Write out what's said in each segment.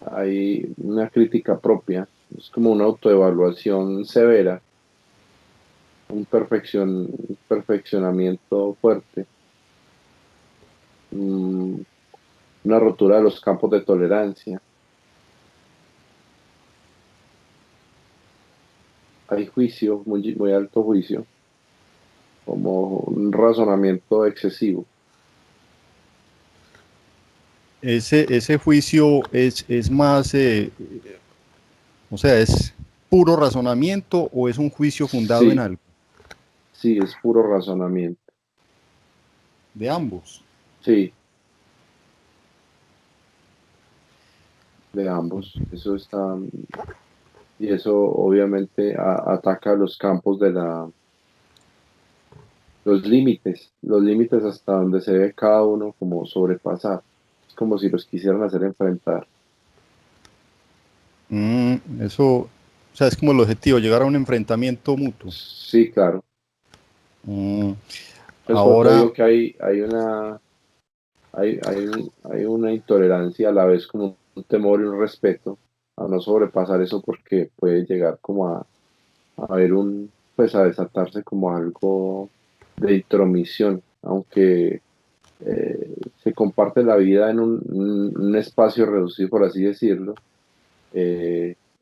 hay una crítica propia, es como una autoevaluación severa, un perfeccionamiento fuerte, mm, una rotura de los campos de tolerancia. Hay juicio, muy alto juicio, como un razonamiento excesivo. Ese juicio es más, o sea, ¿es puro razonamiento o es un juicio fundado en Sí, algo? sí, es puro razonamiento. De ambos. Sí, de ambos. Eso está, y eso obviamente ataca los campos de los límites hasta donde se ve cada uno como sobrepasar. Es como si los quisieran hacer enfrentar. Eso, o sea, es como el objetivo, llegar a un enfrentamiento mutuo. Sí, claro. Mm, Es por eso ahora, digo que hay una intolerancia a la vez como un temor y un respeto a no sobrepasar eso porque puede llegar como a ver pues a desatarse como algo de intromisión, aunque se comparte la vida en un espacio reducido, por así decirlo.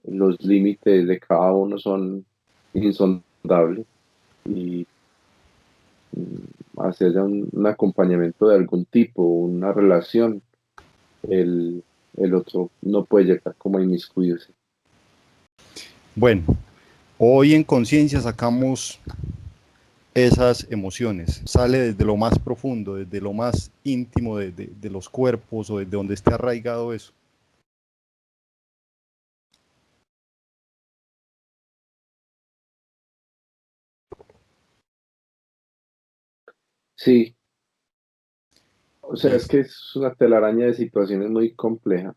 Los límites de cada uno son insondables y hacia allá un acompañamiento de algún tipo, una relación, el, el otro no puede llegar como a inmiscuirse. bueno, hoy en conciencia sacamos esas emociones, sale desde lo más profundo, desde lo más íntimo de los cuerpos o desde donde esté arraigado eso. Sí, o sea, es Listo. que es una telaraña de situaciones muy compleja,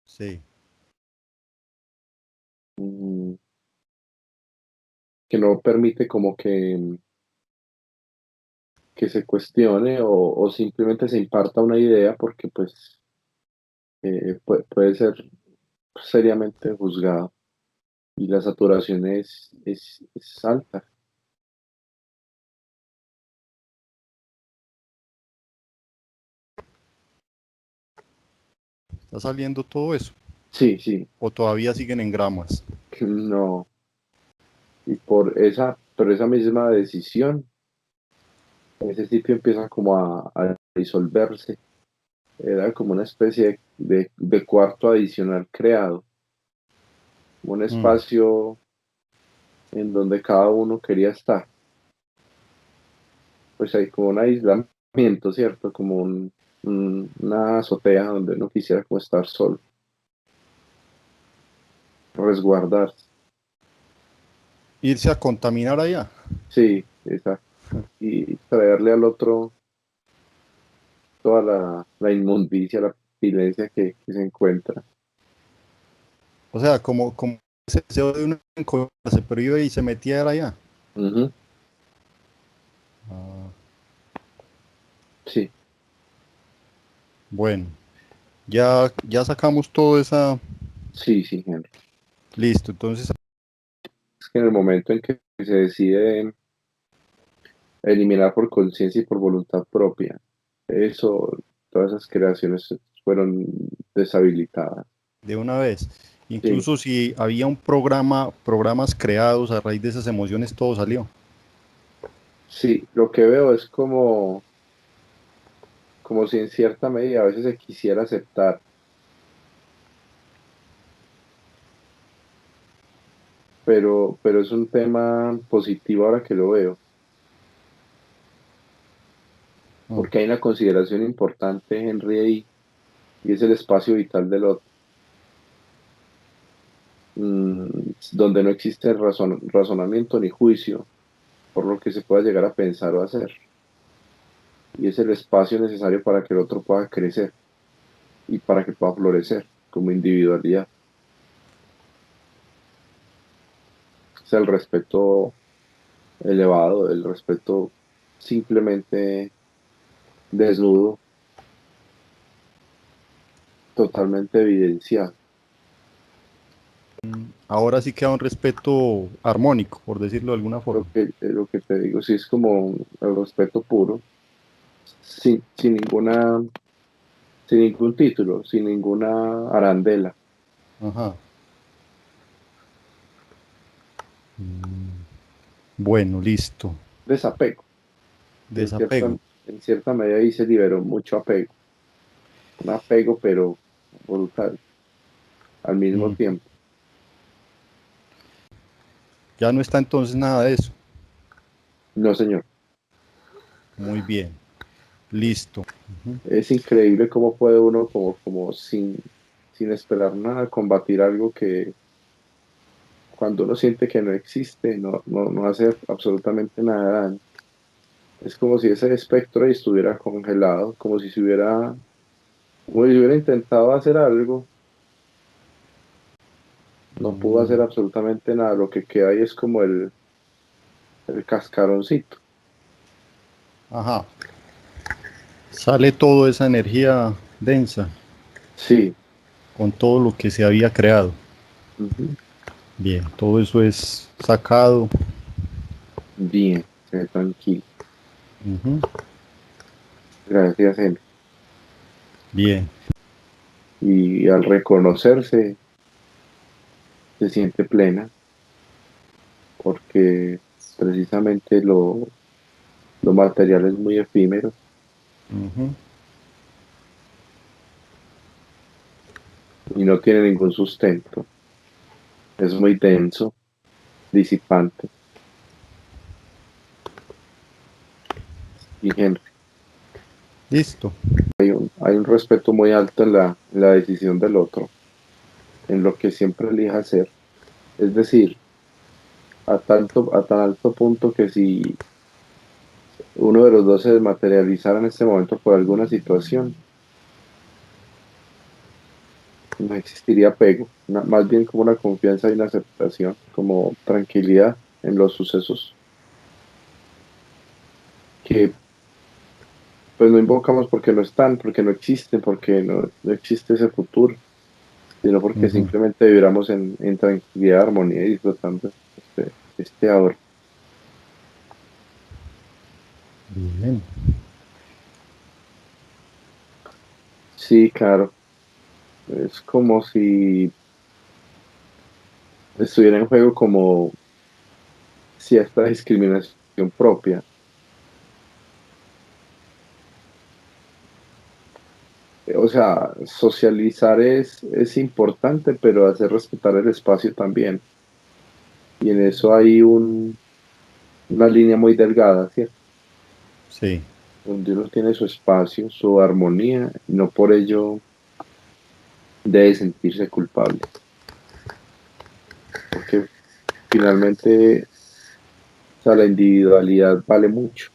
Sí. mm, que no permite como que se cuestione o simplemente se imparta una idea porque pues puede ser seriamente juzgado y la saturación es alta. ¿Está saliendo todo eso? Sí, sí, ¿O todavía siguen en gramas? no. Y por esa misma decisión, ese sitio empieza como a disolverse. Era como una especie de cuarto adicional creado, un Mm. espacio en donde cada uno quería estar. Pues hay como un aislamiento, ¿cierto? Como una azotea donde uno quisiera como estar solo, resguardarse. Irse a contaminar allá. Sí, exacto. Y traerle al otro toda la inmundicia, la violencia que se encuentra. O sea, como ese deseo de uno encontrarse, pero iba y se metía allá. Ujú. Ah, Sí, bueno, ya sacamos todo esa. sí, sí, Henry. Listo, entonces, Es que en el momento en que se decide eliminar por conciencia y por voluntad propia, eso, todas esas creaciones fueron deshabilitadas. de una vez. Sí, Incluso si había un programa, programas creados a raíz de esas emociones, todo salió. sí, lo que veo es como si en cierta medida a veces se quisiera aceptar, pero es un tema positivo ahora que lo veo, Mm. porque hay una consideración importante, Henry, ahí, y es el espacio vital del otro, donde no existe razonamiento ni juicio por lo que se pueda llegar a pensar o hacer, y es el espacio necesario para que el otro pueda crecer y para que pueda florecer como individualidad. Es el respeto elevado, el respeto simplemente desnudo. totalmente evidenciado. Ahora sí queda un respeto armónico, por decirlo de alguna forma. Lo que te digo, sí es como el respeto puro, sin ninguna, sin ningún título, sin ninguna arandela. Ajá. Bueno, listo. Desapego. En cierta, Desapego. en cierta medida ahí se liberó mucho apego. Un apego, pero brutal, al mismo Mm. tiempo. Ya no está entonces nada de eso. No, señor. Muy bien. Listo. Ujú. Es increíble cómo puede uno, como sin esperar nada, combatir algo que cuando uno siente que no existe, no hace absolutamente nada. Es como si ese espectro ahí estuviera congelado, como si hubiera intentado hacer algo, no pudo Mm. hacer absolutamente nada. Lo que queda ahí es como el cascaroncito. Ajá. Sale toda esa energía densa Sí, con todo lo que se había creado. ujú. Bien, todo eso es sacado. Bien, tranquilo. Ujú. Gracias, Henry. Bien. Y al reconocerse, se siente plena, porque precisamente lo material es muy efímero Ujú. y no tiene ningún sustento. Es muy denso, disipante. Y Henry, Listo. hay un respeto muy alto en la decisión del otro, en lo que siempre elija hacer. Es decir, a tan alto punto que si uno de los dos se desmaterializara en este momento por alguna situación, no existiría apego, más bien como una confianza y una aceptación, como tranquilidad en los sucesos que pues no invocamos porque no están, porque no existen, porque no existe ese futuro, sino porque Ujú. simplemente viviramos en tranquilidad, armonía y disfrutando este ahora. Bien. Sí, claro, es como si estuviera en juego como cierta discriminación propia. O sea, socializar es importante, pero hacer respetar el espacio también. Y en eso hay una línea muy delgada, ¿cierto? Sí. Donde uno tiene su espacio, su armonía, y no por ello debe sentirse culpable, porque finalmente, o sea, la individualidad vale mucho.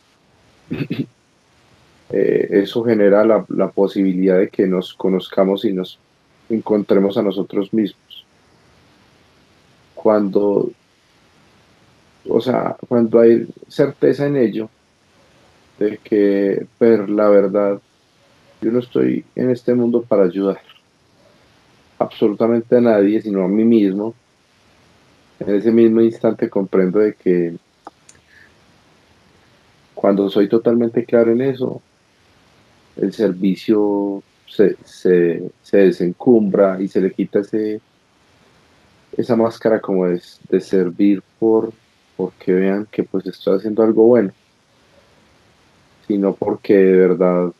Eso genera la posibilidad de que nos conozcamos y nos encontremos a nosotros mismos. Cuando, o sea, cuando hay certeza en ello, de que, pero la verdad, yo no estoy en este mundo para ayudar absolutamente a nadie, sino a mí mismo. En ese mismo instante comprendo de que cuando soy totalmente claro en eso, el servicio se desencumbra y se le quita esa máscara como de servir porque vean que pues estoy haciendo algo bueno, sino porque de verdad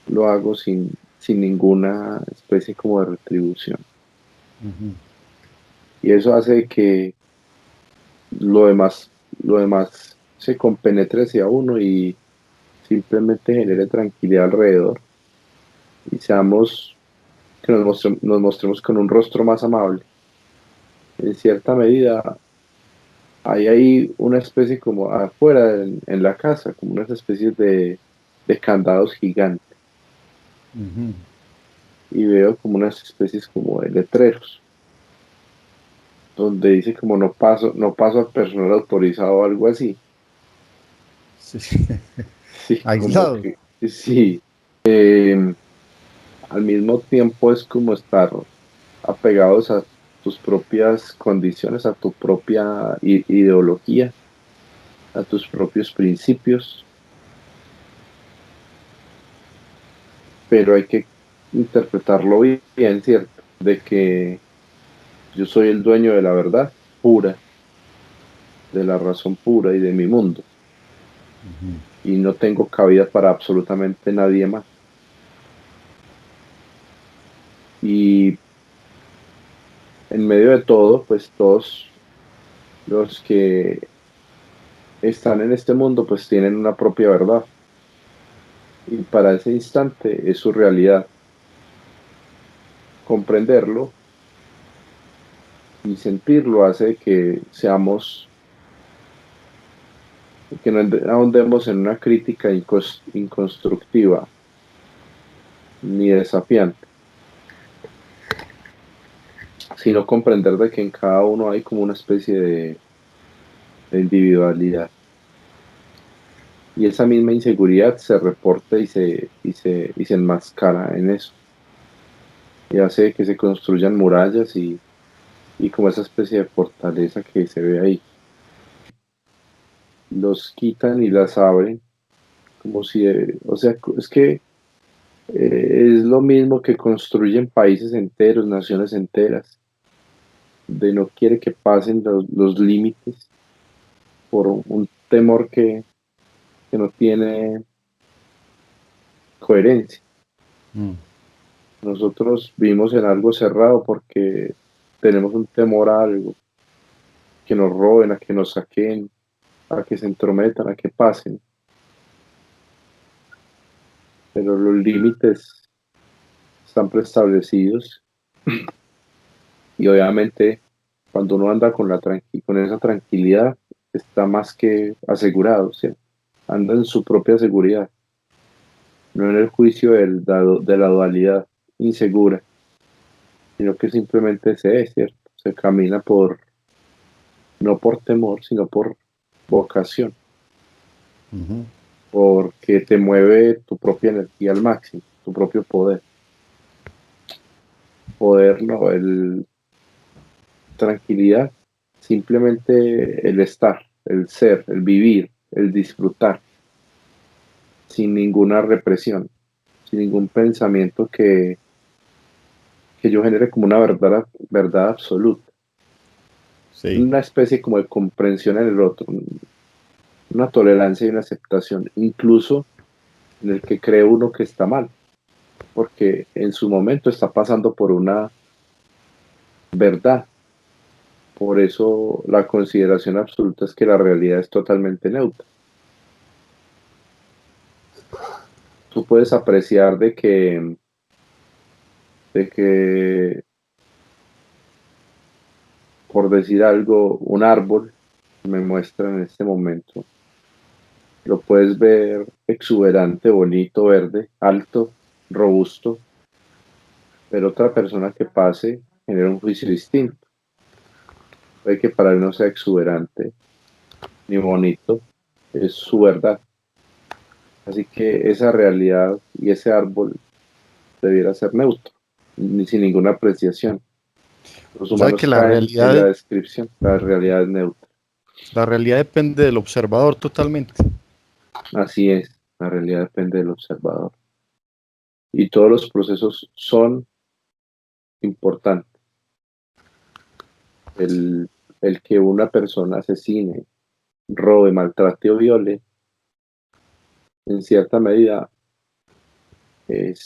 lo hago sin ninguna especie como de retribución. Ujú. Y eso hace que lo demás, lo demás se compenetre hacia uno y simplemente genere tranquilidad alrededor y que nos mostremos con un rostro más amable. En cierta medida, hay ahí una especie como afuera en la casa, como unas especies de candados gigantes. Ujú. Y veo como unas especies como de letreros, donde dice como no paso a personal autorizado o algo así. Sí. Sí, como Aislado. que sí. al mismo tiempo es como estar apegados a tus propias condiciones, a tu propia ideología, a tus propios principios, pero hay que interpretarlo bien, ¿cierto? De que yo soy el dueño de la verdad pura, de la razón pura y de mi mundo, y no tengo cabida para absolutamente nadie más. Y en medio de todo, pues todos los que están en este mundo, pues tienen una propia verdad, y para ese instante es su realidad. Comprenderlo y sentirlo hace que seamos, que no ahondemos en una crítica inconstructiva ni desafiante, sino comprender de que en cada uno hay como una especie de individualidad. Y esa misma inseguridad se reporta y se enmascara en eso. Y hace que se construyan murallas y como esa especie de fortaleza que se ve ahí. Los quitan y las abren, como si, o sea, es que es lo mismo que construyen países enteros, naciones enteras, de no quiere que pasen los límites por un temor que no tiene coherencia. Mm. Nosotros vivimos en algo cerrado porque tenemos un temor a algo, que nos roben, a que nos saquen, a que se entrometan, a que pasen. Pero los límites están preestablecidos y obviamente cuando uno anda con esa tranquilidad está más que asegurado, ¿cierto? Anda en su propia seguridad, no en el juicio de la dualidad insegura, sino que simplemente se es, ¿cierto? Se camina no por temor, sino por vocación, Ujú. porque te mueve tu propia energía al máximo, tu propio poder. Poder, no, tranquilidad, simplemente el estar, el ser, el vivir, el disfrutar, sin ninguna represión, sin ningún pensamiento que yo genere como una verdad absoluta, Sí. una especie como de comprensión en el otro, una tolerancia y una aceptación, incluso en el que cree uno que está mal, porque en su momento está pasando por una verdad. Por eso la consideración absoluta es que la realidad es totalmente neutra. Tú puedes apreciar de que, por decir algo, un árbol me muestra en este momento, lo puedes ver exuberante, bonito, verde, alto, robusto, pero otra persona que pase genera un juicio distinto. Puede que para él no sea exuberante ni bonito, es su verdad. Así que esa realidad y ese árbol debiera ser neutro, ni sin ninguna apreciación. Los O sea que humanos caen en la descripción, la realidad es neutra. la realidad depende del observador totalmente. Así es, la realidad depende del observador. Y todos los procesos son importantes. El, el que una persona asesine, robe, maltrate o viole, en cierta medida,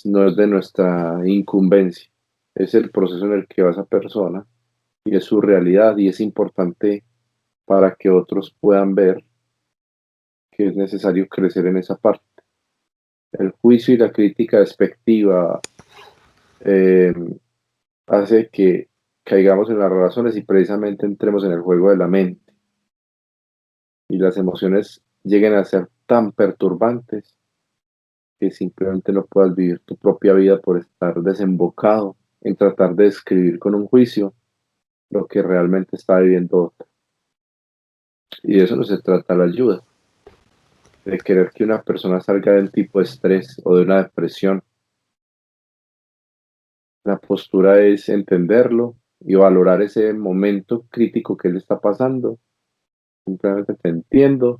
no es de nuestra incumbencia. Es el proceso en el que va esa persona y es su realidad y es importante para que otros puedan ver que es necesario crecer en esa parte. El juicio y la crítica despectiva eh, hace que caigamos en las razones y precisamente entremos en el juego de la mente y las emociones lleguen a ser tan perturbantes que simplemente no puedas vivir tu propia vida por estar desembocado en tratar de describir con un juicio lo que realmente está viviendo otro. Y de eso no se trata la ayuda, de querer que una persona salga del tipo de estrés o de una depresión La postura es entenderlo y valorar ese momento crítico que él está pasando. Simplemente te entiendo,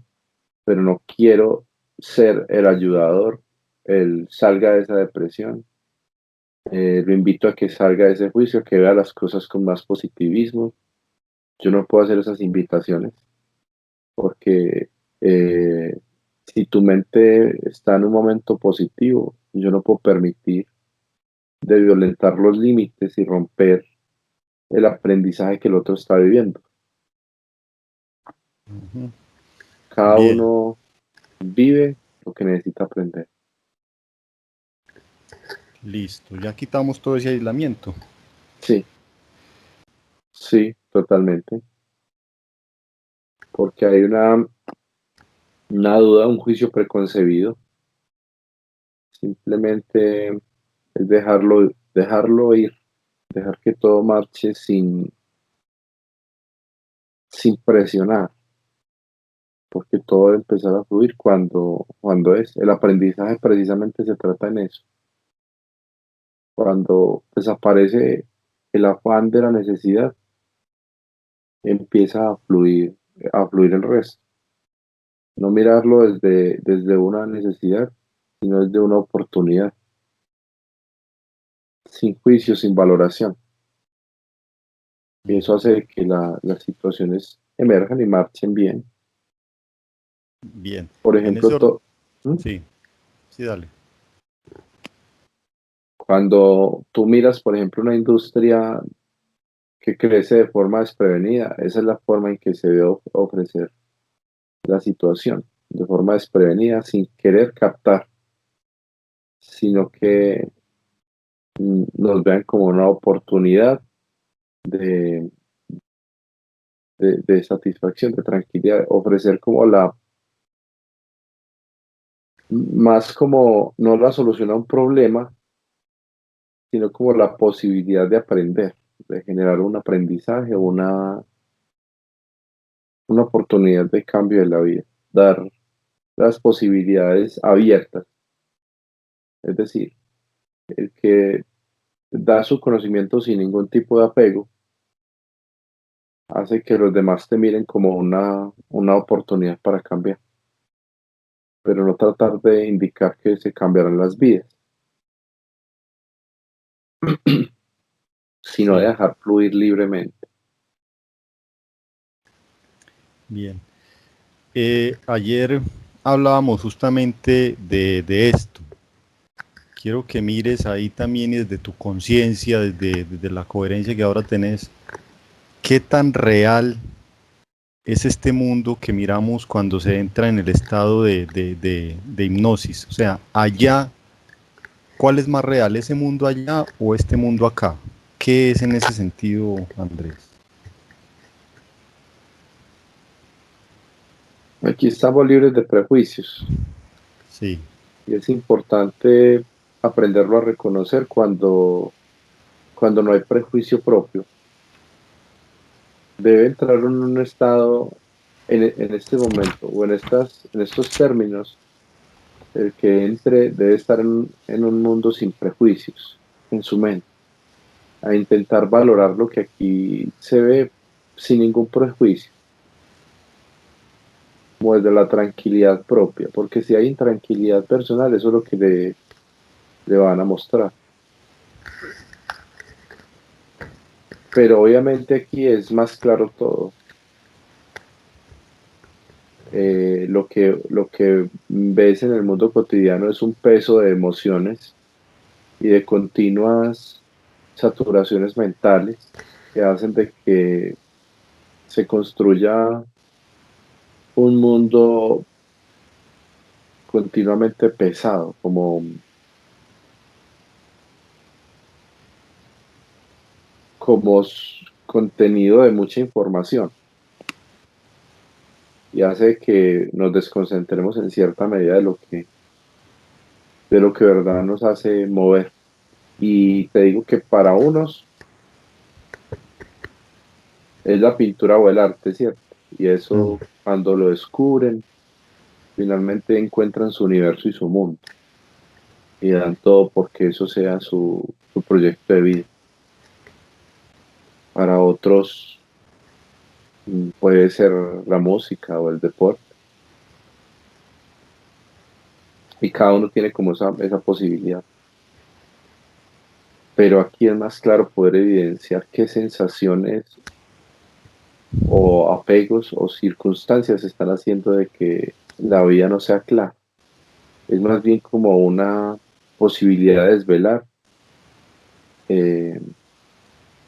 pero no quiero ser el ayudador, el salga de esa depresión. Lo invito a que salga de ese juicio, que vea las cosas con más positivismo. Yo no puedo hacer esas invitaciones porque si tu mente está en un momento positivo, yo no puedo permitir de violentar los límites y romper el aprendizaje que el otro está viviendo. Ujú. Cada Bien, uno vive lo que necesita aprender. listo. Ya quitamos todo ese aislamiento. Sí, sí, totalmente. Porque hay una duda, un juicio preconcebido. Simplemente es dejarlo ir, dejar que todo marche sin presionar, porque todo debe empezar a fluir cuando es. El aprendizaje precisamente se trata en eso. Cuando desaparece el afán de la necesidad, empieza a fluir el resto. No mirarlo desde una necesidad, sino desde una oportunidad, sin juicio, sin valoración. Y eso hace que las situaciones emerjan y marchen bien. Bien. Por En ejemplo, ese orden, ¿Mm? sí, sí, dale. Cuando tú miras, por ejemplo, una industria que crece de forma desprevenida, esa es la forma en que se debe ofrecer la situación, de forma desprevenida, sin querer captar, sino que nos vean como una oportunidad de, de satisfacción, de tranquilidad, ofrecer como más como no la solución a un problema, sino como la posibilidad de aprender, de generar un aprendizaje, una oportunidad de cambio de la vida, dar las posibilidades abiertas, es decir, el que da su conocimiento sin ningún tipo de apego, hace que los demás te miren como una oportunidad para cambiar, pero no tratar de indicar que se cambiarán las vidas, sino de Sí, dejar fluir libremente. bien. Ayer hablábamos justamente de esto. Quiero que mires ahí también y desde tu conciencia, desde la coherencia que ahora tenés, qué tan real es este mundo que miramos cuando se entra en el estado de hipnosis. O sea, allá, ¿cuál es más real, ese mundo allá o este mundo acá? ¿Qué es en ese sentido, Andrés? Aquí estamos libres de prejuicios Sí. y es importante aprenderlo a reconocer cuando no hay prejuicio propio. Debe entrar en un estado en este momento o en estos términos. El que entre debe estar en un mundo sin prejuicios en su mente, a intentar valorar lo que aquí se ve sin ningún prejuicio, como desde la tranquilidad propia, porque si hay intranquilidad personal, eso es lo que le van a mostrar. Pero obviamente aquí es más claro todo. Lo que ves en el mundo cotidiano es un peso de emociones y de continuas saturaciones mentales que hacen de que se construya un mundo continuamente pesado, contenido de mucha información y hace que nos desconcentremos en cierta medida de lo que de verdad nos hace mover. Y te digo que para unos es la pintura o el arte, ¿cierto? Y Mm. eso cuando lo descubren, finalmente encuentran su universo y su mundo y dan todo porque eso sea su proyecto de vida. Para otros puede ser la música o el deporte. Y cada uno tiene como esa posibilidad. Pero aquí es más claro poder evidenciar qué sensaciones o apegos o circunstancias están haciendo de que la vida no sea clara. Es más bien como una posibilidad de desvelar eh,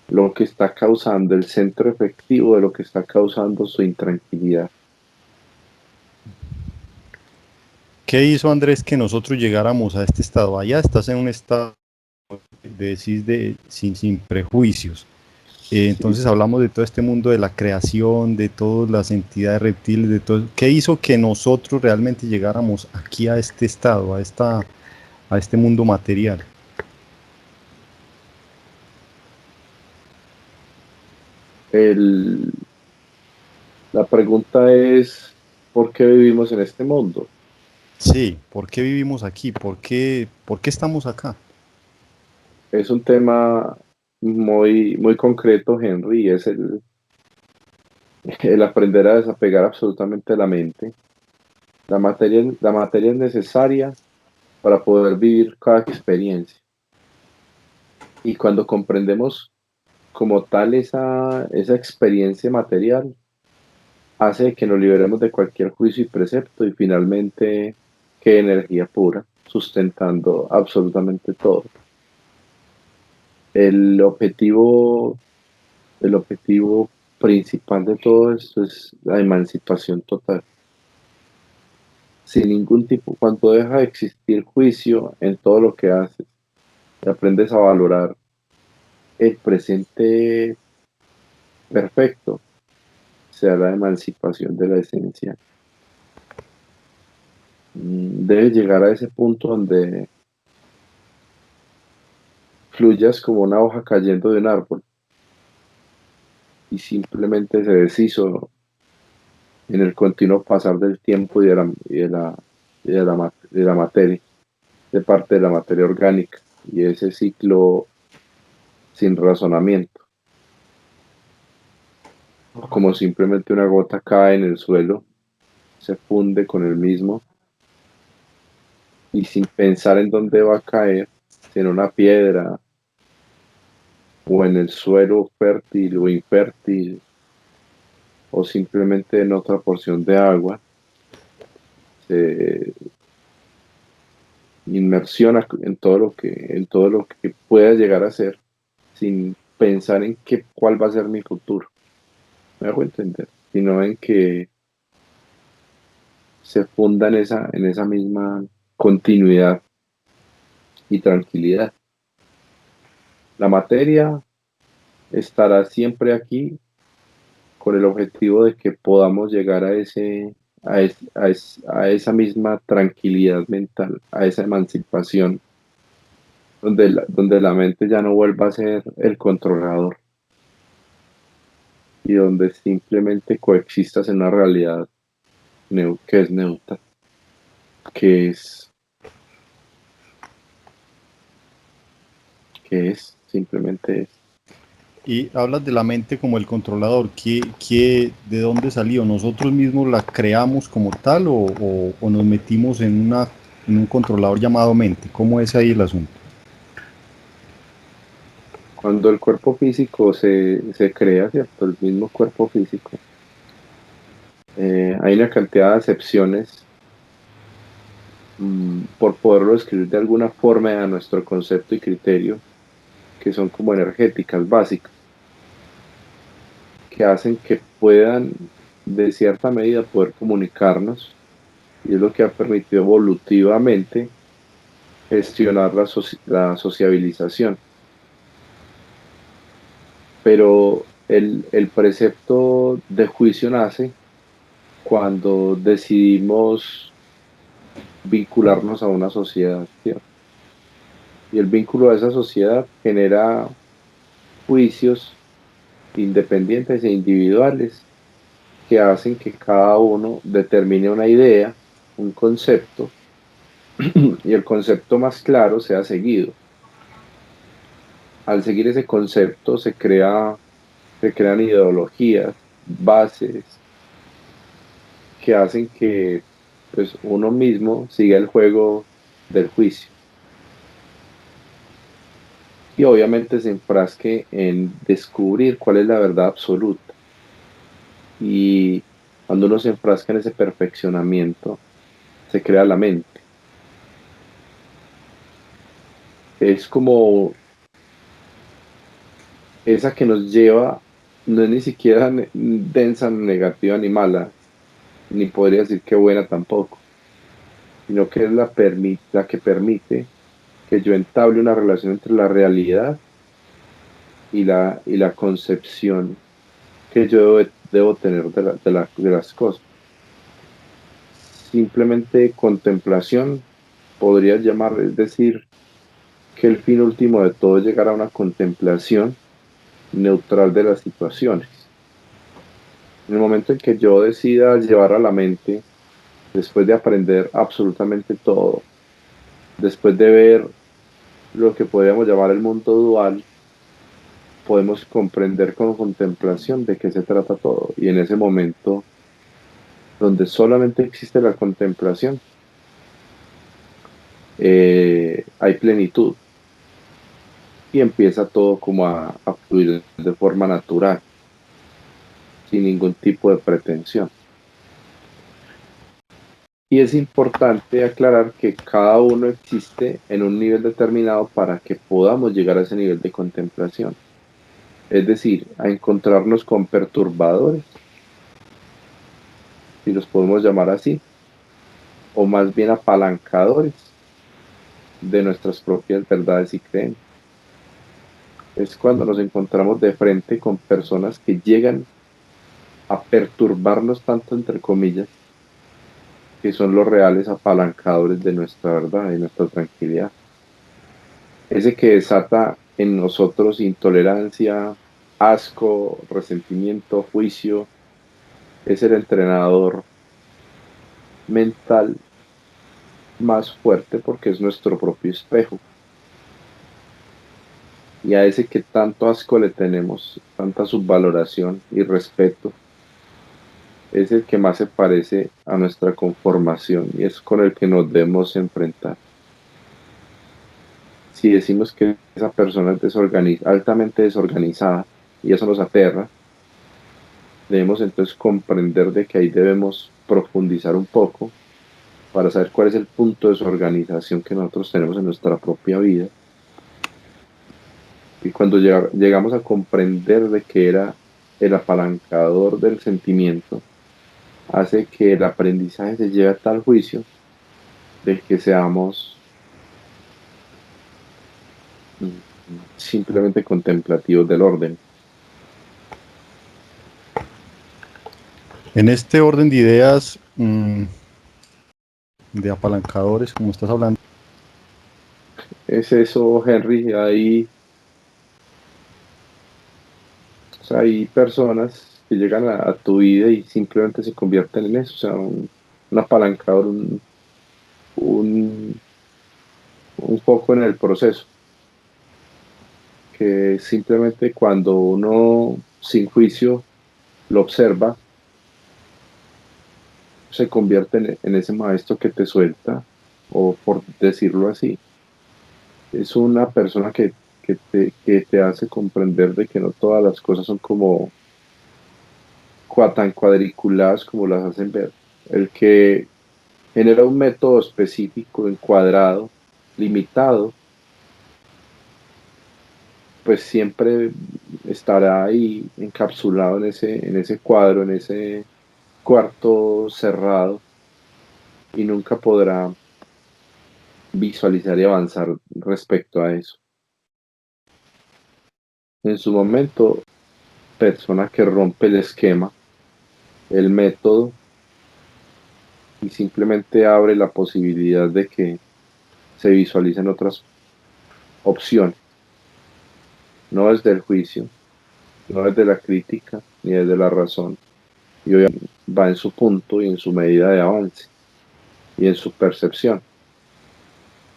lo que está causando, el centro efectivo de lo que está causando su intranquilidad. ¿Qué hizo Andrés que nosotros llegáramos a este estado? Allá estás en un estado decís sin prejuicios. Sí, Entonces hablamos de todo este mundo de la creación, de todas las entidades reptiles, de todo. ¿Qué hizo que nosotros realmente llegáramos aquí a este estado, a este mundo material? el, la pregunta es, ¿por qué vivimos en este mundo? Sí, ¿por qué vivimos aquí? Por qué estamos acá? Es un tema muy, muy concreto, Henry, y es el aprender a desapegar absolutamente la mente. La materia es necesaria para poder vivir cada experiencia. Y cuando comprendemos como tal esa experiencia material, hace que nos liberemos de cualquier juicio y precepto y finalmente quede energía pura, sustentando absolutamente todo. El objetivo, el objetivo principal de todo esto es la emancipación total. Sin ningún tipo, cuando deja de existir juicio en todo lo que haces, y aprendes a valorar el presente perfecto, sea la emancipación de la esencia. Debes llegar a ese punto donde fluyas como una hoja cayendo de un árbol y simplemente se deshizo en el continuo pasar del tiempo y de la materia, de parte de la materia orgánica y ese ciclo sin razonamiento, como simplemente una gota cae en el suelo, se funde con el mismo y sin pensar en dónde va a caer, si en una piedra o en el suelo fértil o infértil o simplemente en otra porción de agua, se inmersiona en todo lo que pueda llegar a ser sin pensar en cuál va a ser mi futuro. Me hago entender, sino en que se funda en esa misma continuidad y tranquilidad. La materia estará siempre aquí con el objetivo de que podamos llegar a esa misma tranquilidad mental, a esa emancipación, donde la mente ya no vuelva a ser el controlador y donde simplemente coexistas en una realidad que es neutra, que es, que es, simplemente es. Y hablas de la mente como el controlador. ¿De dónde salió? ¿Nosotros mismos la creamos como tal o nos metimos en un controlador llamado mente? ¿Cómo es ahí el asunto? Cuando el cuerpo físico se crea, ¿cierto? El mismo cuerpo físico, hay una cantidad de acepciones por poderlo escribir de alguna forma a nuestro concepto y criterio, que son como energéticas básicas, que hacen que puedan, de cierta medida, poder comunicarnos, y es lo que ha permitido evolutivamente gestionar la sociabilización. Pero el precepto de juicio nace cuando decidimos vincularnos a una sociedad, ¿cierto? Y el vínculo a esa sociedad genera juicios independientes e individuales que hacen que cada uno determine una idea, un concepto, y el concepto más claro sea seguido. al seguir ese concepto se crean ideologías, bases que hacen que pues, uno mismo siga el juego del juicio. Y obviamente se enfrasque en descubrir cuál es la verdad absoluta. Y cuando uno se enfrasca en ese perfeccionamiento, se crea la mente. Es como esa que nos lleva, no es ni siquiera densa, negativa ni mala, ni podría decir que buena tampoco, sino que es la que permite que yo entable una relación entre la realidad y la concepción que yo debo tener de las cosas. Simplemente contemplación podría llamar, es decir, que el fin último de todo es llegar a una contemplación neutral de las situaciones. En el momento en que yo decida llevar a la mente, después de aprender absolutamente todo, después de ver lo que podríamos llamar el mundo dual, podemos comprender con contemplación de qué se trata todo. Y en ese momento, donde solamente existe la contemplación, hay plenitud y empieza todo como a fluir de forma natural, sin ningún tipo de pretensión. Y es importante aclarar que cada uno existe en un nivel determinado para que podamos llegar a ese nivel de contemplación. Es decir, a encontrarnos con perturbadores, si los podemos llamar así, o más bien apalancadores de nuestras propias verdades y creencias. Es cuando nos encontramos de frente con personas que llegan a perturbarnos tanto, entre comillas, que son los reales apalancadores de nuestra verdad y nuestra tranquilidad. Ese que desata en nosotros intolerancia, asco, resentimiento, juicio, es el entrenador mental más fuerte porque es nuestro propio espejo. Y a ese que tanto asco le tenemos, tanta subvaloración y respeto, es el que más se parece a nuestra conformación y es con el que nos debemos enfrentar. Si decimos que esa persona es altamente desorganizada y eso nos aterra, debemos entonces comprender de que ahí debemos profundizar un poco para saber cuál es el punto de su organización que nosotros tenemos en nuestra propia vida. Y cuando llegamos a comprender de que era el apalancador del sentimiento, hace que el aprendizaje se lleve a tal juicio de que seamos mm, simplemente contemplativos del orden. En este orden de ideas, de apalancadores, como estás hablando, Es eso, Henry, o sea, hay personas que llegan a tu vida y simplemente se convierten en eso, o sea, un apalancador, un, un foco en el proceso, que simplemente cuando uno sin juicio lo observa, se convierte en ese maestro que te suelta, o por decirlo así, es una persona que te hace comprender de que no todas las cosas son como tan cuadriculadas como las hacen ver. El que genera un método específico, encuadrado, limitado, pues siempre estará ahí encapsulado en ese cuadro, en ese cuarto cerrado y nunca podrá visualizar y avanzar respecto a eso. En su momento, persona que rompe el esquema, el método y simplemente abre la posibilidad de que se visualicen otras opciones, no desde el juicio, no desde la crítica ni desde la razón, y obviamente va en su punto y en su medida de avance y en su percepción,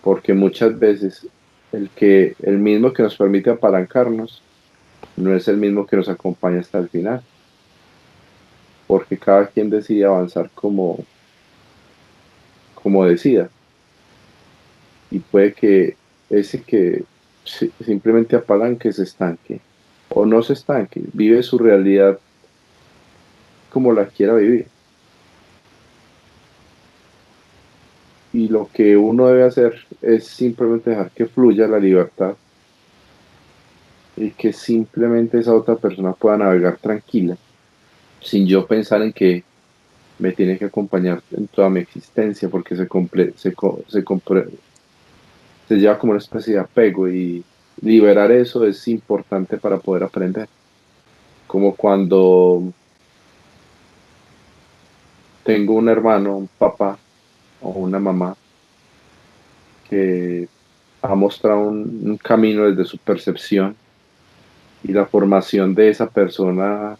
porque muchas veces el mismo que nos permite apalancarnos no es el mismo que nos acompaña hasta el final, porque cada quien decide avanzar como decida, y puede que ese que simplemente apalanque se estanque, o no se estanque, vive su realidad como la quiera vivir. Y lo que uno debe hacer es simplemente dejar que fluya la libertad y que simplemente esa otra persona pueda navegar tranquila, sin yo pensar en que me tiene que acompañar en toda mi existencia, porque se lleva como una especie de apego, y liberar eso es importante para poder aprender. Como cuando tengo un hermano, un papá o una mamá que ha mostrado un camino desde su percepción, y la formación de esa persona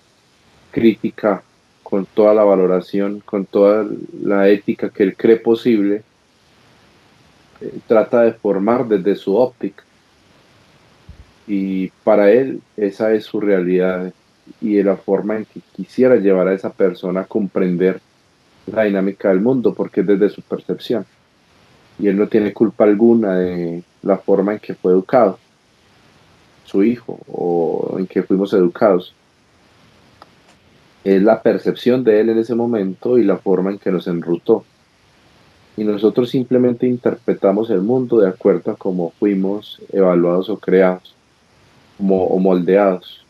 crítica, con toda la valoración, con toda la ética que él cree posible, trata de formar desde su óptica. Y para él esa es su realidad, y de la forma en que quisiera llevar a esa persona a comprender la dinámica del mundo, porque es desde su percepción. Y él no tiene culpa alguna de la forma en que fue educado su hijo, o en que fuimos educados. Es la percepción de él en ese momento y la forma en que nos enrutó. Y nosotros simplemente interpretamos el mundo de acuerdo a cómo fuimos evaluados o creados, o moldeados.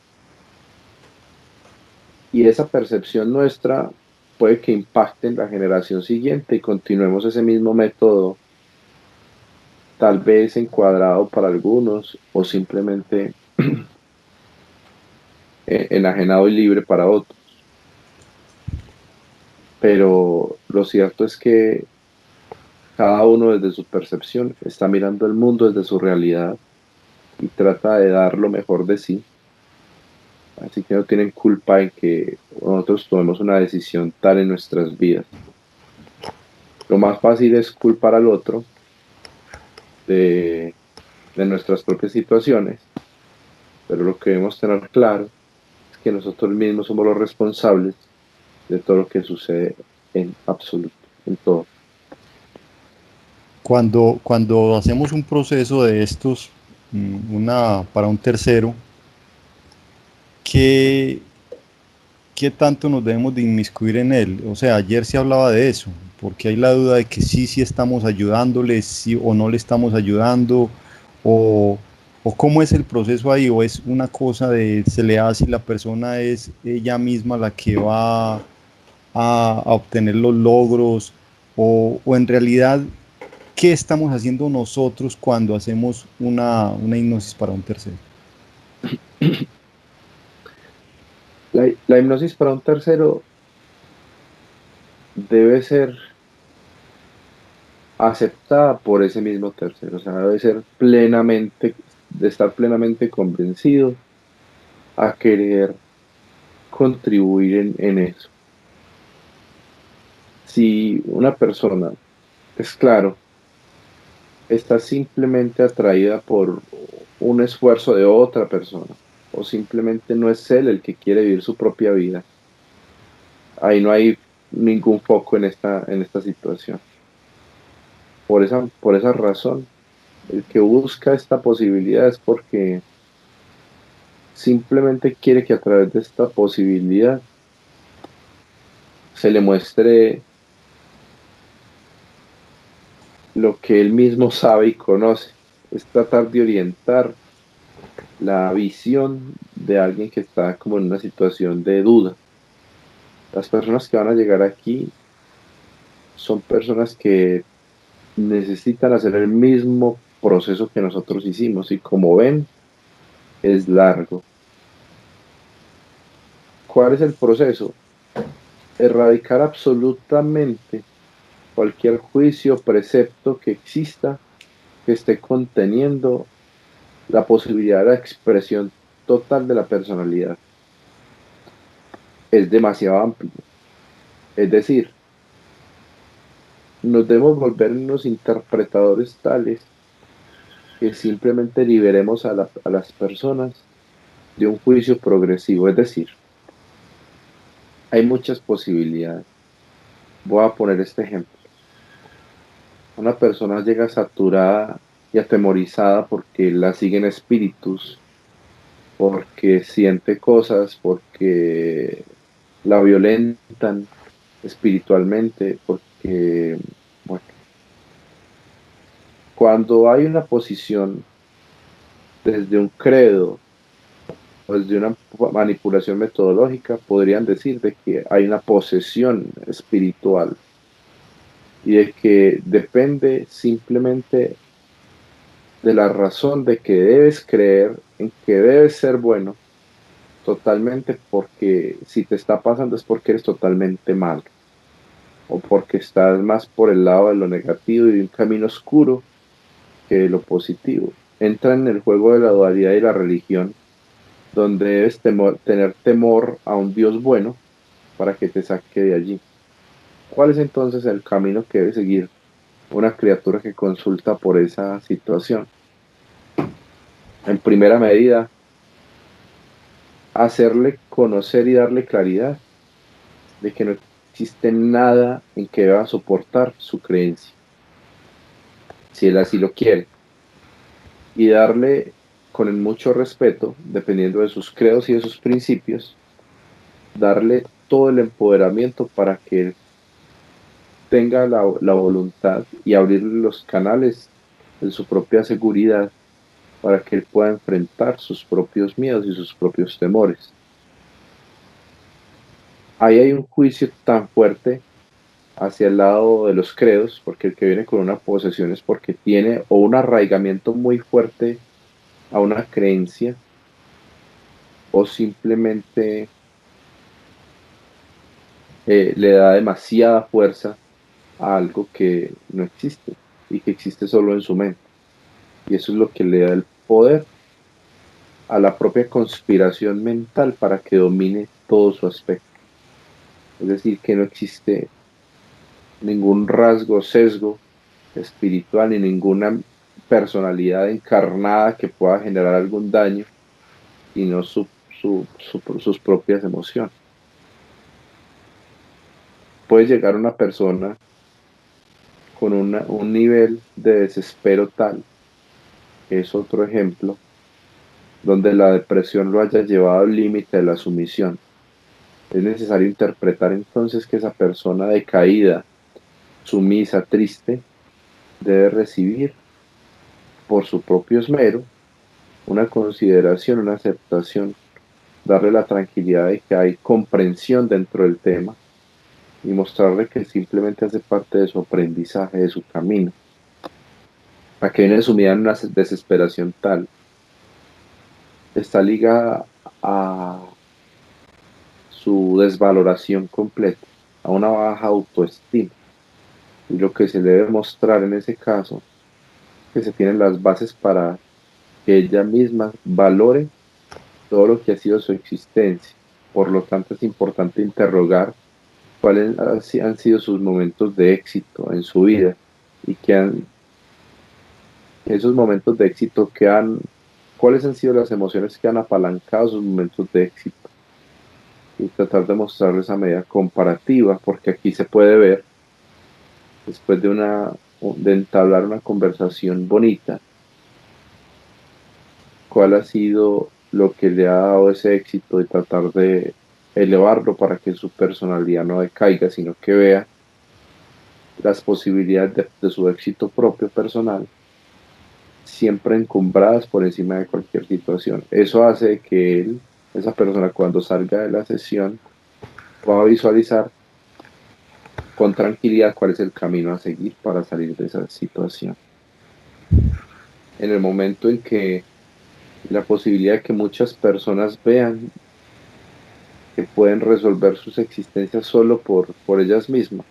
Y esa percepción nuestra puede que impacte en la generación siguiente, y continuemos ese mismo método, tal vez encuadrado para algunos, o simplemente enajenado y libre para otros. Pero lo cierto es que cada uno desde su percepción está mirando el mundo desde su realidad, y trata de dar lo mejor de sí. Así que no tienen culpa en que nosotros tomemos una decisión tal en nuestras vidas. Lo más fácil es culpar al otro de, de nuestras propias situaciones, pero lo que debemos tener claro es que nosotros mismos somos los responsables de todo lo que sucede en absoluto, en todo. Cuando hacemos un proceso de estos, para un tercero, ¿qué, qué tanto nos debemos de inmiscuir en él? O sea, ayer se hablaba de eso, porque hay la duda de que sí estamos ayudándole, sí o no le estamos ayudando, o, o cómo es el proceso ahí, o es una cosa de se le hace y la persona es ella misma la que va a obtener los logros, o en realidad, ¿qué estamos haciendo nosotros cuando hacemos una hipnosis para un tercero? La hipnosis para un tercero debe ser aceptada por ese mismo tercero, o sea, debe ser plenamente, de estar plenamente convencido a querer contribuir en eso. Si una persona, es claro, está simplemente atraída por un esfuerzo de otra persona, o simplemente no es él el que quiere vivir su propia vida, ahí no hay ningún foco en esta situación. Por esa razón, el que busca esta posibilidad es porque simplemente quiere que a través de esta posibilidad se le muestre lo que él mismo sabe y conoce. Es tratar de orientar la visión de alguien que está como en una situación de duda. Las personas que van a llegar aquí son personas que necesitan hacer el mismo proceso que nosotros hicimos, y como ven, es largo. ¿Cuál es el proceso? Erradicar absolutamente cualquier juicio o precepto que exista, que esté conteniendo la posibilidad de la expresión total de la personalidad. Es demasiado amplio. Es decir, nos debemos volver unos interpretadores tales que simplemente liberemos a las personas de un juicio progresivo. Es decir, hay muchas posibilidades. Voy a poner este ejemplo. Una persona llega saturada y atemorizada porque la siguen espíritus, porque siente cosas, porque la violentan espiritualmente, porque bueno, cuando hay una posición desde un credo o desde una manipulación metodológica, podrían decir de que hay una posesión espiritual y de que depende simplemente de la razón de que debes creer en que debes ser bueno totalmente, porque si te está pasando es porque eres totalmente malo o porque estás más por el lado de lo negativo y de un camino oscuro que de lo positivo. Entra en el juego de la dualidad y la religión, donde debes tener temor a un Dios bueno para que te saque de allí. ¿Cuál es entonces el camino que debe seguir una criatura que consulta por esa situación? En primera medida, hacerle conocer y darle claridad de que no existe nada en que deba soportar su creencia, si él así lo quiere, y darle con el mucho respeto, dependiendo de sus credos y de sus principios, darle todo el empoderamiento para que él tenga la voluntad y abrirle los canales de su propia seguridad para que él pueda enfrentar sus propios miedos y sus propios temores. Ahí hay un juicio tan fuerte hacia el lado de los credos, porque el que viene con una posesión es porque tiene o un arraigamiento muy fuerte a una creencia o simplemente le da demasiada fuerza a algo que no existe y que existe solo en su mente. Y eso es lo que le da el poder a la propia conspiración mental para que domine todo su aspecto. Es decir, que no existe ningún rasgo, sesgo espiritual ni ninguna personalidad encarnada que pueda generar algún daño, sino sus propias emociones. Puede llegar una persona con un nivel de desespero tal, que es otro ejemplo, donde la depresión lo haya llevado al límite de la sumisión. Es necesario interpretar entonces que esa persona decaída, sumisa, triste, debe recibir por su propio esmero una consideración, una aceptación, darle la tranquilidad de que hay comprensión dentro del tema y mostrarle que simplemente hace parte de su aprendizaje, de su camino. A que viene sumida en una desesperación tal, está ligada a su desvaloración completa, a una baja autoestima. Y lo que se debe mostrar en ese caso, que se tienen las bases para que ella misma valore todo lo que ha sido su existencia. Por lo tanto, es importante interrogar cuáles han sido sus momentos de éxito en su vida y esos momentos de éxito cuáles han sido las emociones que han apalancado sus momentos de éxito y tratar de mostrarles a medida comparativa, porque aquí se puede ver, después de entablar una conversación bonita, cuál ha sido lo que le ha dado ese éxito y tratar de elevarlo para que su personalidad no decaiga, sino que vea las posibilidades de su éxito propio personal siempre encumbradas por encima de cualquier situación. Eso hace que esa persona, cuando salga de la sesión, pueda visualizar con tranquilidad cuál es el camino a seguir para salir de esa situación. En el momento en que la posibilidad de que muchas personas vean que pueden resolver sus existencias solo por ellas mismas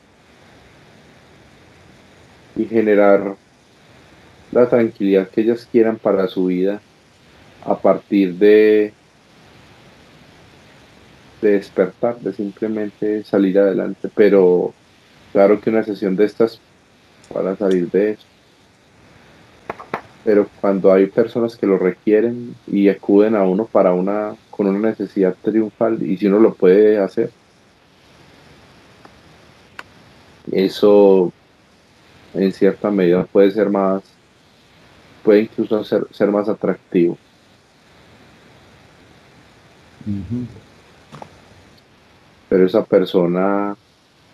y generar la tranquilidad que ellas quieran para su vida a partir de despertar, de simplemente salir adelante. Pero claro que una sesión de estas para salir de eso pero cuando hay personas que lo requieren y acuden a uno para con una necesidad triunfal, y si uno lo puede hacer, eso en cierta medida puede ser puede incluso ser más atractivo. Ujú. Pero esa persona,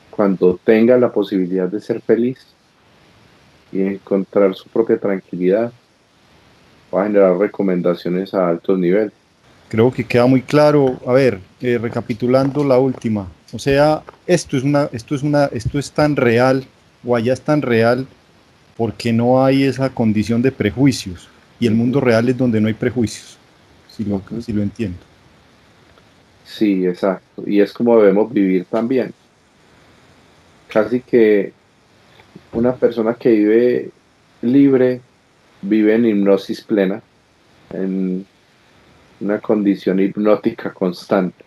cuando tenga la posibilidad de ser feliz y encontrar su propia tranquilidad, va a generar recomendaciones a altos niveles. Creo que queda muy claro. A ver, recapitulando la última. O sea, esto es tan real, o allá es tan real, porque no hay esa condición de prejuicios. Y el mundo Ujú, real es donde no hay prejuicios, ujú. si lo entiendo. Sí, exacto. Y es como debemos vivir también. Casi que una persona que vive libre vive en hipnosis plena, en una condición hipnótica constante.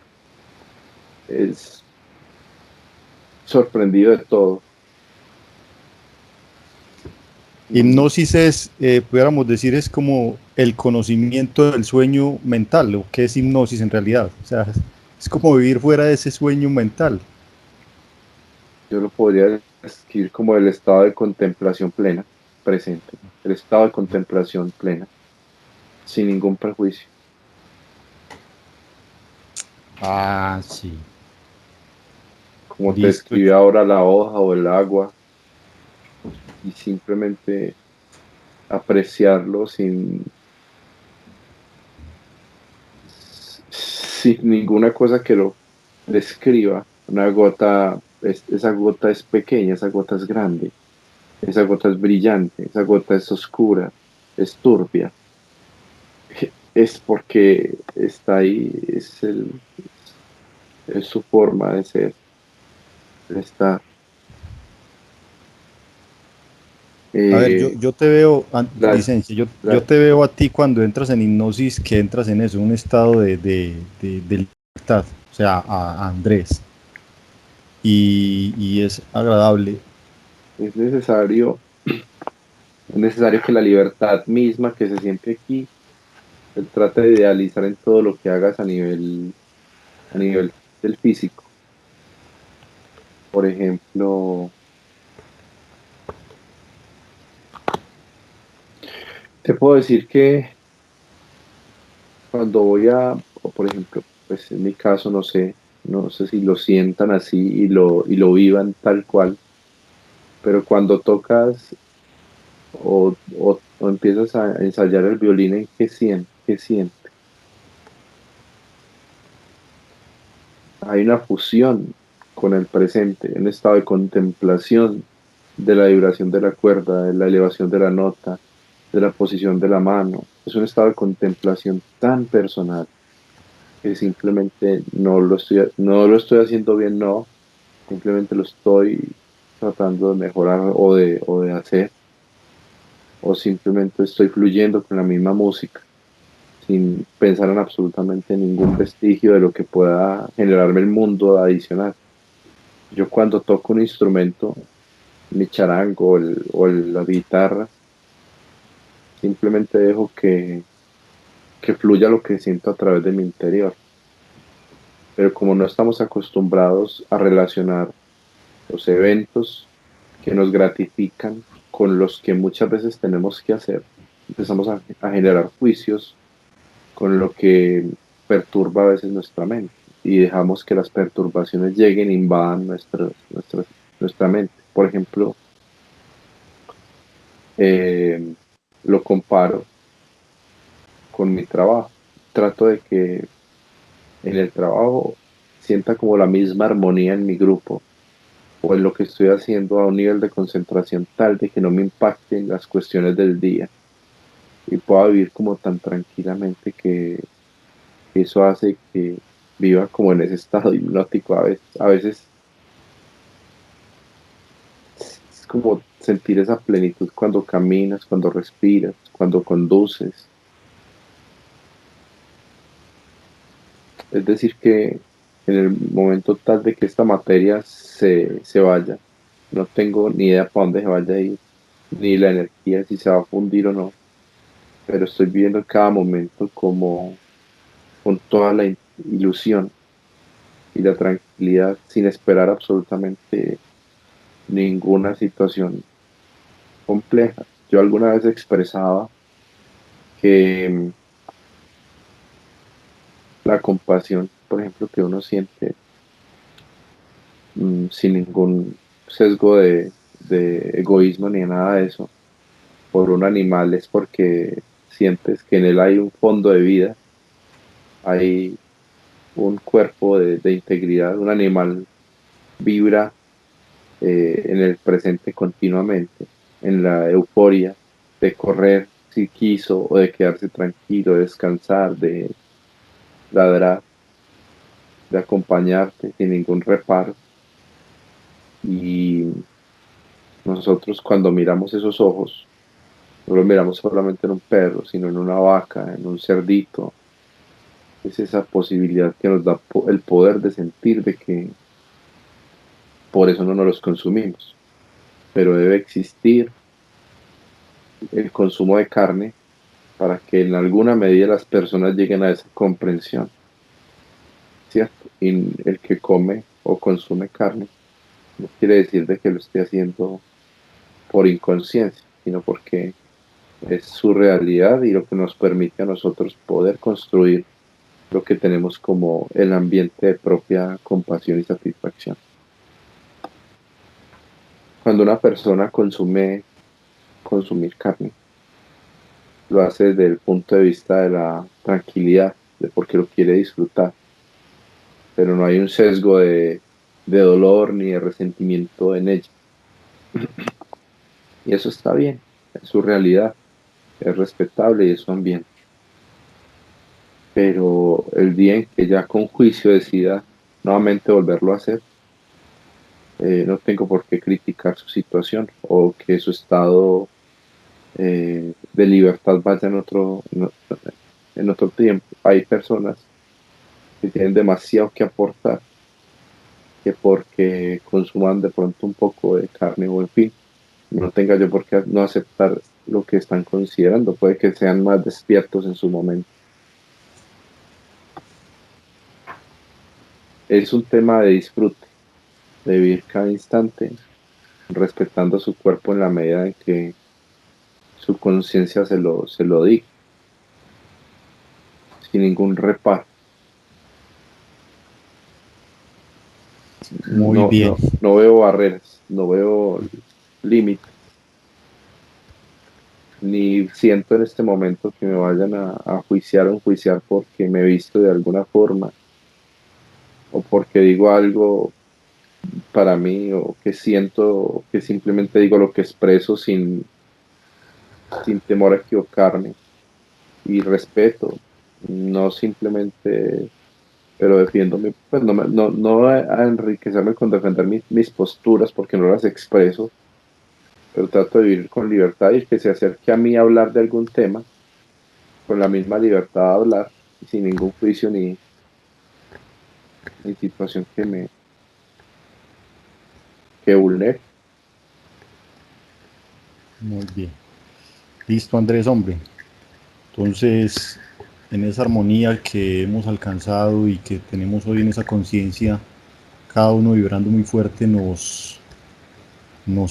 Es sorprendido de todo. Mm, Hipnosis es, pudiéramos decir, es como el conocimiento del sueño mental, o qué es hipnosis en realidad. O sea, es como vivir fuera de ese sueño mental. yo lo podría describir como el estado de contemplación plena, presente. El estado de contemplación plena, sin ningún prejuicio. Ah, sí. Como te Listo. describe ahora la hoja o el agua, y simplemente apreciarlo sin ninguna cosa que lo describa. Una gota, esa gota es pequeña, esa gota es grande, esa gota es brillante, esa gota es oscura, es turbia. Es porque está ahí, es su forma de ser, de estar. A ver, Eh, yo te veo, la, licencia, yo la- te veo a ti cuando entras en hipnosis, que entras en eso, un estado de libertad, o sea, a Andrés, y es agradable. es necesario, es necesario que la libertad misma que se siente aquí se trate de idealizar en todo lo que hagas a nivel del físico. Por ejemplo, te puedo decir que cuando o por ejemplo, pues en mi caso no sé si lo sientan así y lo vivan tal cual, pero cuando tocas o empiezas a ensayar el violín, ¿en qué sientes? ¿Qué sientes? Hay una fusión con el presente, un estado de contemplación de la vibración de la cuerda, de la elevación de la nota, de la posición de la mano. Es un estado de contemplación tan personal que simplemente no lo estoy haciendo bien, no, simplemente lo estoy tratando de mejorar o de hacer, o simplemente estoy fluyendo con la misma música, sin pensar en absolutamente ningún vestigio de lo que pueda generarme el mundo adicional. Yo cuando toco un instrumento, mi charango la guitarra, simplemente dejo que fluya lo que siento a través de mi interior. Pero como no estamos acostumbrados a relacionar los eventos que nos gratifican con los que muchas veces tenemos que hacer, empezamos a generar juicios con lo que perturba a veces nuestra mente y dejamos que las perturbaciones lleguen e invadan nuestra mente. Por ejemplo, eh, lo comparo con mi trabajo. Trato de que en el trabajo sienta como la misma armonía en mi grupo o en lo que estoy haciendo a un nivel de concentración tal de que no me impacten las cuestiones del día y pueda vivir como tan tranquilamente que eso hace que viva como en ese estado hipnótico a veces. A veces es como sentir esa plenitud cuando caminas, cuando respiras, cuando conduces. Es decir, que en el momento tal de que esta materia se vaya, no tengo ni idea para dónde se vaya a ir, ni la energía si se va a fundir o no. pero estoy viviendo cada momento como con toda la ilusión y la tranquilidad sin esperar absolutamente ninguna situación compleja. Yo alguna vez expresaba que la compasión, por ejemplo, que uno siente sin ningún sesgo de egoísmo ni nada de eso, por un animal es porque sientes que en él hay un fondo de vida, hay un cuerpo de integridad, un animal vibra en el presente continuamente, en la euforia de correr si quiso o de quedarse tranquilo, de descansar, de ladrar, de acompañarte sin ningún reparo. Y nosotros cuando miramos esos ojos, no lo miramos solamente en un perro, sino en una vaca, en un cerdito. Es esa posibilidad que nos da el poder de sentir de que por eso no nos los consumimos. Pero debe existir el consumo de carne para que en alguna medida las personas lleguen a esa comprensión, ¿cierto? Y el que come o consume carne no quiere decir de que lo esté haciendo por inconsciencia, sino porque es su realidad y lo que nos permite a nosotros poder construir lo que tenemos como el ambiente de propia compasión y satisfacción. Cuando una persona consumir carne, lo hace desde el punto de vista de la tranquilidad, de porque lo quiere disfrutar, pero no hay un sesgo de dolor ni de resentimiento en ella. Y eso está bien, es su realidad, es respetable y es su ambiente. Pero el día en que ya con juicio decida nuevamente volverlo a hacer, no tengo por qué criticar su situación o que su estado de libertad vaya en otro tiempo. Hay personas que tienen demasiado que aportar, que porque consuman de pronto un poco de carne o en fin, no tenga yo por qué no aceptar lo que están considerando. Puede que sean más despiertos en su momento. Es un tema de disfrute, de vivir cada instante, respetando su cuerpo en la medida en que su conciencia se lo diga, sin ningún reparo. Muy bien. No veo barreras, no veo límites, ni siento en este momento que me vayan a juiciar o enjuiciar porque me he visto de alguna forma o porque digo algo para mí o que siento o que simplemente digo lo que expreso sin temor a equivocarme y respeto, no simplemente, pero defiendo pues no a enriquecerme con defender mis posturas porque no las expreso, pero trato de vivir con libertad y que se acerque a mí a hablar de algún tema con la misma libertad de hablar y sin ningún juicio ni situación que vulnere. Muy bien. Listo, Andrés, hombre. Entonces, en esa armonía que hemos alcanzado y que tenemos hoy en esa conciencia, cada uno vibrando muy fuerte, nos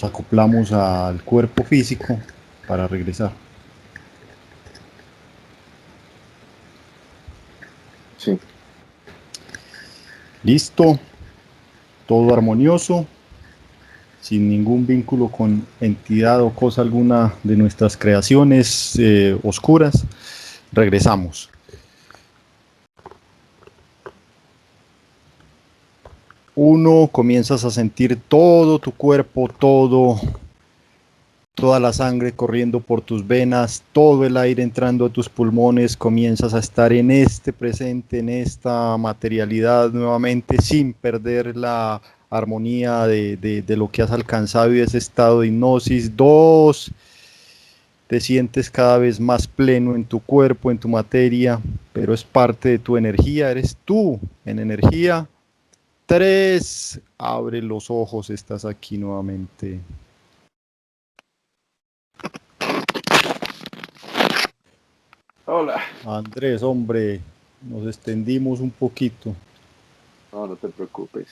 acoplamos al cuerpo físico para regresar. Sí, Listo, todo armonioso, sin ningún vínculo con entidad o cosa alguna de nuestras creaciones oscuras. Regresamos. Uno, comienzas a sentir todo tu cuerpo, toda la sangre corriendo por tus venas, todo el aire entrando a tus pulmones, comienzas a estar en este presente, en esta materialidad nuevamente, sin perder la armonía de lo que has alcanzado y ese estado de hipnosis. Dos, te sientes cada vez más pleno en tu cuerpo, en tu materia, pero es parte de tu energía, eres tú en energía. Tres, abre los ojos, estás aquí nuevamente. Hola. Andrés, hombre, nos extendimos un poquito. No, no te preocupes.